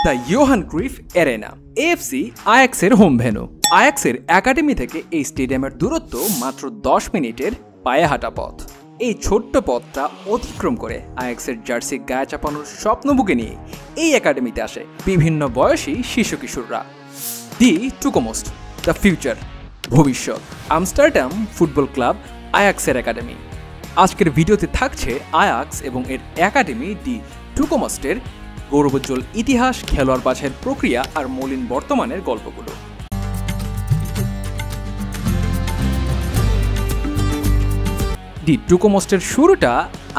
The Johan Cruyff Arena, AFC আয়াক্সের home venue. আয়াক্সের academy থেকে এই স্টেডিয়ামের দূরত্ব মাত্র 10 মিনিটের পায়ে হাঁটা পথ। এই ছোট্ট পথটা অতিক্রম করে আয়াক্সের জার্সি গায়ে চাপানোর স্বপ্ন বুকে নিয়ে এই একাডেমিতে আসে বিভিন্ন বয়সী শিশু কিশোররা। দি টুকোমোস্ট, দ্য ফিউচার, ভবিষ্যৎ, আমস্টারডাম ফুটবল ক্লাব আয়াক্সের একাডেমি। আজকের ভিডিওতে থাকছে আয়াক্স এবং এর একাডেমি দি টুকোমোস্টের গৌরবোজ্জ্বল ইতিহাস, খেলোয়াড় বাছাইয়ের প্রক্রিয়া আর মলিন বর্তমানের গল্পগুলো। দি টুকোমোস্টের শুরুটা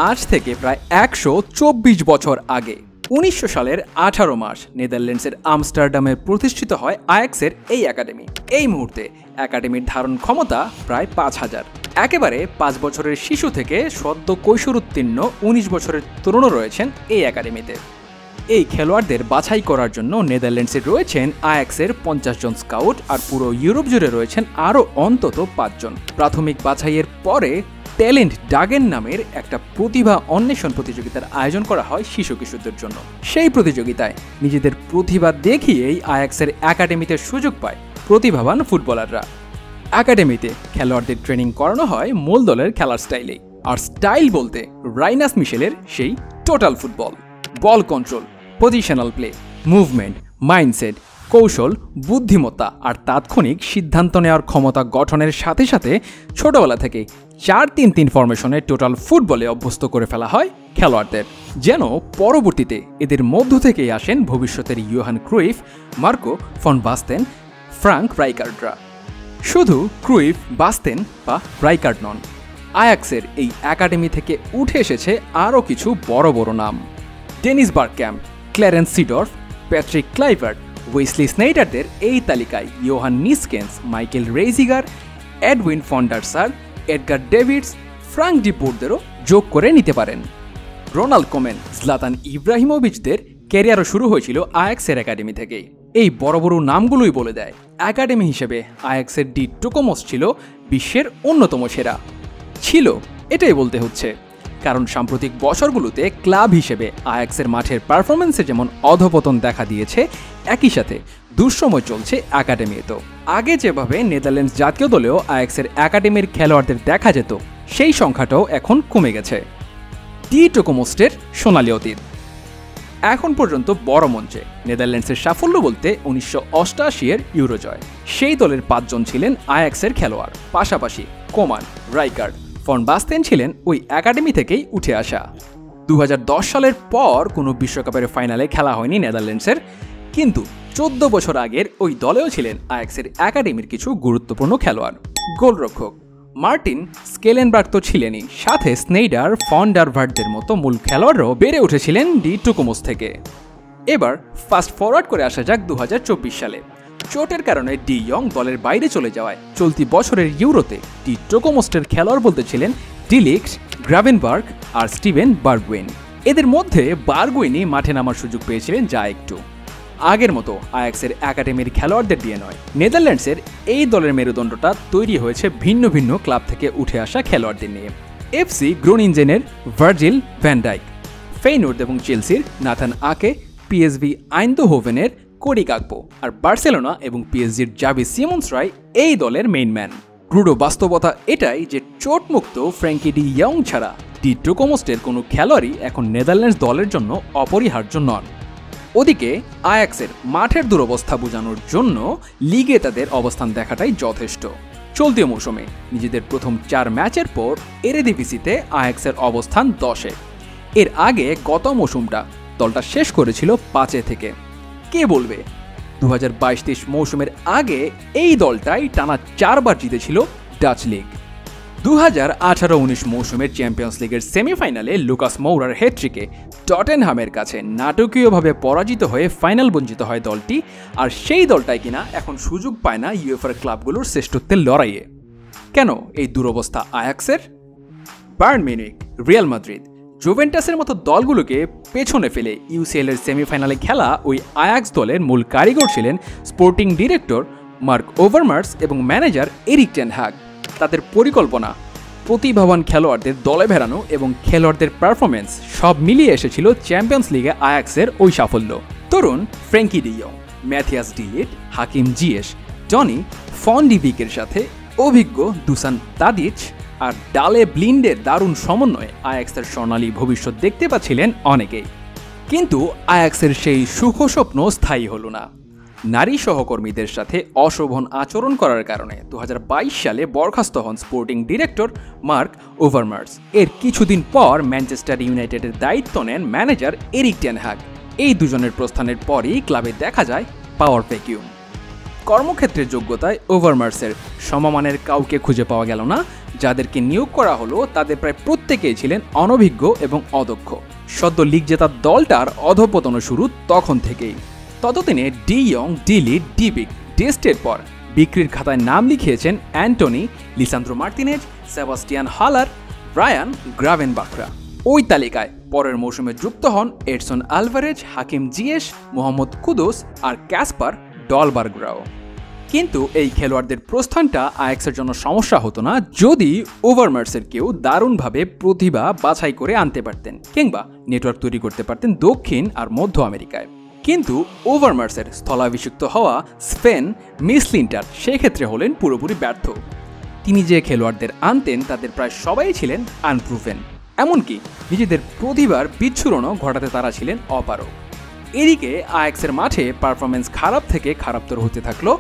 আজ থেকে প্রায় 124 বছর আগে 1900 সালের 18 মার্চ নেদারল্যান্ডসের আমস্টারডামে প্রতিষ্ঠিত হয় আয়াক্সের এই একাডেমি। এই মুহূর্তে একাডেমির ধারণ ক্ষমতা প্রায় 5000। একেবারে 5 বছরের শিশু থেকে সদ্য কৈশোরোত্তীর্ণ 19 বছরের তরুণও রয়েছেন এই একাডেমিতে। এই খেলোয়াড়দের বাছাই করার জন্য নেদারল্যান্ডসে রয়েছেন আয়াক্সের 50 জন স্কাউট, আর পুরো ইউরোপ জুড়ে রয়েছেন আরও অন্তত 5 জন। প্রাথমিক বাছাইয়ের পরে ট্যালেন্ট ডাগেন নামের একটা প্রতিভা অন্বেষণ প্রতিযোগিতার আয়োজন করা হয় শিশু কিশোরদের জন্য। সেই প্রতিযোগিতায় নিজেদের প্রতিভা দেখিয়েই আয়াক্সের একাডেমিতে সুযোগ পায় প্রতিভাবান ফুটবলাররা। একাডেমিতে খেলোয়াড়দের ট্রেনিং করানো হয় মূল দলের খেলার স্টাইলেই। আর স্টাইল বলতে রাইনাস মিশেলের সেই total football, ball control, positional play, movement, mindset, কৌশল, বুদ্ধিমত্তা আর তাৎক্ষণিক সিদ্ধান্ত নেওয়ার ক্ষমতা গঠনের সাথে সাথে ছোটবেলা থেকে 4-3-3 ফরমেশনে টোটাল ফুটবলে অভ্যস্ত করে ফেলা হয় খেলোয়াড়দের, যেন পরবর্তীতে এদের মধ্য থেকেই আসেন ভবিষ্যতের Johan Cruyff, Marco van Basten, Frank রাইকার্ডরা। শুধু ক্রুইফ, বাস্তেন বা রাইকার্ড নন, আয়াক্সের এই একাডেমি থেকে উঠে এসেছে আরও কিছু বড় বড় নাম। Dennis Bergkamp, Clarence Seedorf, Patrick Kluivert, Wesley স্নেইডারদের এই তালিকায় Johan Neeskens, Michael Reiziger, Edwin van der Sar, Edgar Davids, Frank ডিপোর্টদেরও যোগ করে নিতে পারেন। রোনাল্ড কোমেন, জলাতান ইব্রাহিমোভিচদের ক্যারিয়ারও শুরু হয়েছিল আয়াক্সের একাডেমি থেকেই। এই বড় বড় নামগুলোই বলে দেয় একাডেমি হিসেবে আয়াক্সের ডি টুকোমোস্ট ছিল বিশ্বের অন্যতম সেরা। ছিল, এটাই বলতে হচ্ছে, কারণ সাম্প্রতিক বছরগুলোতে ক্লাব হিসেবে আয়াক্সের মাঠের পারফরমেন্সে যেমন অধপতন দেখা দিয়েছে, একই সাথে দুঃসময় চলছে একাডেমিতেও। আগে যেভাবে নেদারল্যান্ডস জাতীয় দলেও আয়াক্সের একাডেমির খেলোয়াড়দের দেখা যেত, সেই সংখ্যাটাও এখন কমে গেছে। ডি টুকোমোস্টের সোনালী অতীত। এখন পর্যন্ত বড় মঞ্চে নেদারল্যান্ডসের সাফল্য বলতে 1988-এর ইউরো জয়। সেই দলের 5 জন ছিলেন আয়াক্সের খেলোয়াড়, পাশাপাশি কোমান, রাইকার্ড, ফন বাস্তেন ছিলেন ওই একাডেমি থেকেই উঠে আসা। 2010 সালের পর কোনো বিশ্বকাপের ফাইনালে খেলা হয়নি নেদারল্যান্ডসের, কিন্তু 14 বছর আগের ওই দলেও ছিলেন আয়াক্সের একাডেমির কিছু গুরুত্বপূর্ণ খেলোয়াড়। গোলরক্ষক মার্টিন স্কেলেনবার্গ তো ছিলেনই, সাথে স্নেইডার, ফন ডার ভার্টদের মতো মূল খেলোয়াড়রাও বেড়ে উঠেছিলেন ডি টুকোমোস্ট থেকে। এবার ফাস্ট ফরওয়ার্ড করে আসা যাক 2024 সালে। চোটের কারণে ডি ইয়ং দলের বাইরে চলে যাওয়ায় চলতি বছরের ইউরোতে ডি টুকোমোস্টের খেলোয়াড় বলতে ছিলেন ডি লিক্ট, গ্রাভেনবার্গ আর স্টিভেন বার্গউইন। এদের মধ্যে বার্গউইনই মাঠে নামার সুযোগ পেয়েছিলেন যা একটু। আগের মতো আয়াক্সের একাডেমির খেলোয়াড়দের দিয়ে নয়, নেদারল্যান্ডসের এই দলের মেরুদণ্ডটা তৈরি হয়েছে ভিন্ন ভিন্ন ক্লাব থেকে উঠে আসা খেলোয়াড়দের নিয়ে। এফসি গ্রোনিনজেনের ভার্জিল ভ্যান ডাইক, ফেইনোর্ড এবং চেলসির নাথান আকে, পিএসভি আইন্দহোভেনের কোডি গাকপো, আর বার্সেলোনা এবং পিএসজির জাভি সিমন্সরাই এই দলের মেইন ম্যান। ক্রুড বাস্তবতা এটাই যে চোটমুক্ত ফ্র্যাঙ্কি ডি ইয়ং ছাড়া ডি টুকোমোস্টের কোনো খেলোয়াড়ই এখন নেদারল্যান্ডস দলের জন্য অপরিহার্য নন। ওদিকে আয়াক্সের মাঠের দুরবস্থা বোঝানোর জন্য লিগে তাদের অবস্থান দেখাটাই যথেষ্ট। চলতি মৌসুমে নিজেদের প্রথম 4 ম্যাচের পর এরেদিভিসিতে আয়াক্সের অবস্থান 10-এ। এর আগে গত মৌসুমটা দলটা শেষ করেছিল 5-এ থেকে। কে বলবে 2022-23 মৌসুমের আগে এই দলটাই টানা 4 বার জিতেছিল ডাচ লিগ। 2018-19 মৌসুমের চ্যাম্পিয়ন্স লিগের সেমিফাইনালে লুকাস মৌরার হ্যাট্রিকে টটেনহামের কাছে নাটকীয়ভাবে পরাজিত হয়ে ফাইনাল বঞ্চিত হয় দলটি, আর সেই দলটাই কিনা এখন সুযোগ পায় না ইউএফার ক্লাবগুলোর শ্রেষ্ঠত্বের লড়াইয়ে। কেন এই দুরবস্থা আয়াক্সের? বায়ার্ন মিউনিখ, রিয়াল মাদ্রিদ, জুভেন্টাসের মতো দলগুলোকে পেছনে ফেলে ইউসিএল এর সেমিফাইনালে খেলা ওই আয়াক্স দলের মূল কারিগর ছিলেন স্পোর্টিং ডিরেক্টর মার্ক ওভারমার্স এবং ম্যানেজার এরিক টেন হাগ। তাদের পরিকল্পনা, প্রতিভাবান খেলোয়াড়দের দলে ভেড়ানো এবং খেলোয়াড়দের পারফরমেন্স সব মিলিয়ে এসেছিল চ্যাম্পিয়ন্স লিগে আয়াক্সের ওই সাফল্য। তরুণ ফ্র্যাঙ্কি ডি ইয়ং, Matthijs de Ligt, Hakim Ziyech, Johnny ফন্ডিভিকের সাথে অভিজ্ঞ দুসান তাদিচ আর ডালে ব্লিন্ডের দারুণ সমন্বয়ে আয়াক্সের স্বর্ণালী ভবিষ্যৎ দেখতে পাচ্ছিলেন অনেকেই। কিন্তু আয়াক্সের সেই সুখ স্বপ্ন স্থায়ী হল না। নারী সহকর্মীদের সাথে অশোভন আচরণ করার কারণে 2022 সালে বরখাস্ত হন স্পোর্টিং ডিরেক্টর মার্ক ওভারমার্স। এর কিছুদিন পর ম্যানচেস্টার ইউনাইটেডের দায়িত্ব নেন ম্যানেজার এরিক টেন হাগ। এই দুজনের প্রস্থানের পরই ক্লাবে দেখা যায় পাওয়ার ভ্যাকিউম। কর্মক্ষেত্রের যোগ্যতায় ওভারমার্সের সমমানের কাউকে খুঁজে পাওয়া গেল না। যাদেরকে নিয়োগ করা হলো তাদের প্রায় প্রত্যেকেই ছিলেন অনভিজ্ঞ এবং অদক্ষ। সদ্য লিগ জেতার দলটার অধঃপতন শুরু তখন থেকেই। ততদিনে ডি ইয়ং, ডিলিট, ডিবিক, ডেস্টের পর বিক্রির খাতায় নাম লিখিয়েছেন অ্যান্টনি, লিসান্দ্রো মার্তিনেজ, সেবাস্টিয়ান হালার, ব্রায়ান গ্রাভেনবাখরা। ওই তালিকায় পরের মৌসুমে যুক্ত হন এডসন আলভারেজ, হাকিম জিয়েশ, মোহাম্মদ কুদুস আর ক্যাসপার ডলবার্গরাও। কিন্তু এই খেলোয়াড়দের প্রস্থানটা আয়াক্সের জন্য সমস্যা হতো না যদি ওভারমার্সের কেউ দারুণভাবে প্রতিভা বাছাই করে আনতে পারতেন কিংবা নেটওয়ার্ক তৈরি করতে পারতেন দক্ষিণ আর মধ্য আমেরিকায়। কিন্তু ওভারমার্সের স্থলাভিষিক্ত হওয়া স্পেন মিসলিন্টার সেক্ষেত্রে হলেন পুরোপুরি ব্যর্থ। তিনি যে খেলোয়াড়দের আনতেন তাদের প্রায় সবাই ছিলেন আনপ্রুভেন, এমনকি নিজেদের প্রতিভার বিচ্ছুরণও ঘটাতে তারা ছিলেন অপারগ। এদিকে আয়াক্সের মাঠে পারফরমেন্স খারাপ থেকে খারাপতর হতে থাকলো।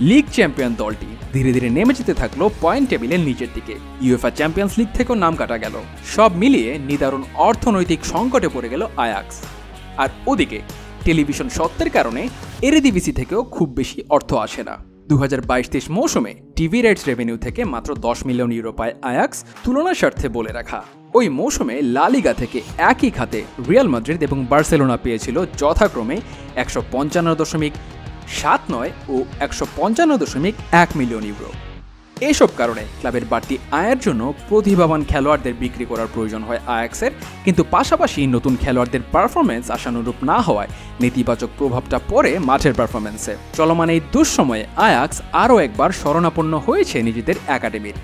লিগ চ্যাম্পিয়ন দলটি ধীরে ধীরে নেমে যেতে থাকলো পয়েন্ট টেবিলের নিচের দিকে। ইউএফএ চ্যাম্পিয়ন্স লিগ থেকেও নাম কাটা গেল। সব মিলিয়ে নিদারুণ অর্থনৈতিক সংকটে পড়ে গেল আয়াক্স। আর ওদিকে টেলিভিশন সত্ত্বের কারণে এরিদিভিসি থেকেও খুব বেশি অর্থ আসে না। 2022-23 মৌসুমে টিভি রাইটস রেভিনিউ থেকে মাত্র 10 মিলিয়ন ইউরো পায় আয়াক্স। তুলনার স্বার্থে বলে রাখা, ওই মৌসুমে লা লিগা থেকে একই খাতে রিয়াল মাদ্রিদ এবং বার্সেলোনা পেয়েছিল যথাক্রমে 155.79 ও 155.1 মিলিয়ন ইউরো। এসব কারণে ক্লাবের বাড়তি আয়ের জন্য প্রতিভাবান খেলোয়াড়দের বিক্রি করার প্রয়োজন হয় আয়াক্সের। কিন্তু পাশাপাশি নতুন খেলোয়াড়দের পারফরমেন্স আশানুরূপ না হওয়ায় নেতিবাচক প্রভাবটা পড়ে মাঠের পারফরমেন্সে। চলমান এই দুঃসময়ে আয়াক্স আরও একবার শরণাপন্ন হয়েছে নিজেদের একাডেমির।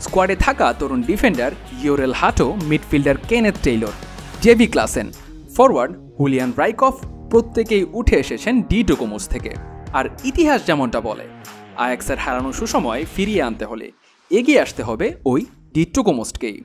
স্কোয়াডে থাকা তরুণ defender Jorrel Hato, midfielder Kenneth Taylor, Davy Klaassen, forward Julian Rijkhoff প্রত্যেকেই উঠে এসেছেন ডি টোকোমোস থেকে। আর ইতিহাস যেমনটা বলে, আয়াক্সের হারানো সুসময় ফিরিয়ে আনতে হলে এগিয়ে আসতে হবে ওই ডি টোকোমোসকেই।